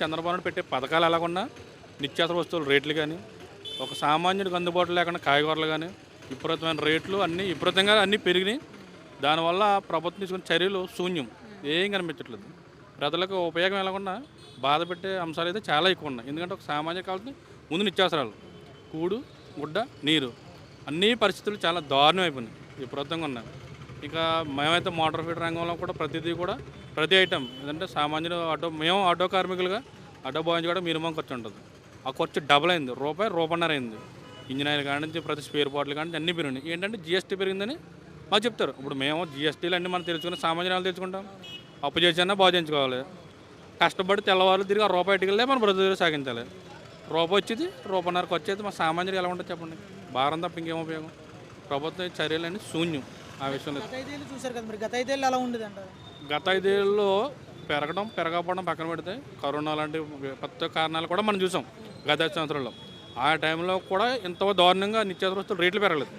చంద్రబాబు నాయుడు పెట్టే పథకాలు ఎలాగున్నా నిత్యావసర వస్తువుల రేట్లు కానీ, ఒక సామాన్యుడికి అందుబాటులో లేకుండా కాయగూరలు కానీ, విపరీతమైన రేట్లు అన్నీ విపరీతంగా అన్నీ పెరిగినాయి. దానివల్ల ప్రభుత్వం తీసుకున్న చర్యలు శూన్యం. ఏం కనిపించట్లేదు. ప్రజలకు ఉపయోగం ఎలాగున్నా బాధ పెట్టే అంశాలు అయితే చాలా ఎక్కువ ఉన్నాయి. ఎందుకంటే ఒక సామాన్య కావాల్సిన ముందు నిత్యావసరాలు, కూడు, గుడ్డ, నీరు అన్నీ పరిస్థితులు చాలా దారుణం అయిపోయినాయి. విపరీతంగా ఉన్నాయి. ఇక మేమైతే మోటార్ ఫీడ్ రంగంలో కూడా ప్రతిదీ కూడా ప్రతి ఐటెం ఏంటంటే సామాన్యులు మేము ఆటో కార్మికులుగా ఆటో బాయించి కూడా మినిమం ఖర్చు ఉంటుంది. ఆ ఖర్చు డబుల్ అయింది. రూపాయన్నర అయింది. ఇంజిన్ ఆయిల్ కాడి నుంచి ప్రతి స్పేర్ పార్ట్లు కానీ అన్నీ పెరిగినాయి. ఏంటంటే జీఎస్టీ పెరిగిందని మాకు చెప్తారు. ఇప్పుడు మేము జీఎస్టీలు అన్నీ మనం తెలుసుకుని సామాన్యులు తెలుసుకుంటాం. అప్పు చేసినా బాగు చేయించుకోవాలి. కష్టపడి తెల్లవారు తిరిగి ఆ రూపాయి ఇటుకెళ్ళి మన బ్రతుకు సాగించాలి. రూపాయి వచ్చేది రూపాయన్నరకు వచ్చేది మా సామాన్యులు ఎలా ఉంటుంది చెప్పండి. భారం తప్ప ఇంకేం ఉపయోగం. ప్రభుత్వ చర్యలన్నీ శూన్యం ఆ విషయంలో. గత 5 ఏళ్ళు చూశారు కదా, మరి గత 5 ఏళ్ళు ఎలా ఉండేది అంటారు? గత 5 ఏళ్ళలో పెరగకపోవడం పక్కన పెడితే కరోనా లాంటి కొత్త కారణాలు కూడా మనం చూసాం గత 5 సంవత్సరాల్లో. ఆ టైంలో కూడా ఇంత దారుణంగా నిత్యావసర వస్తువులు రేట్లు పెరగలేదు.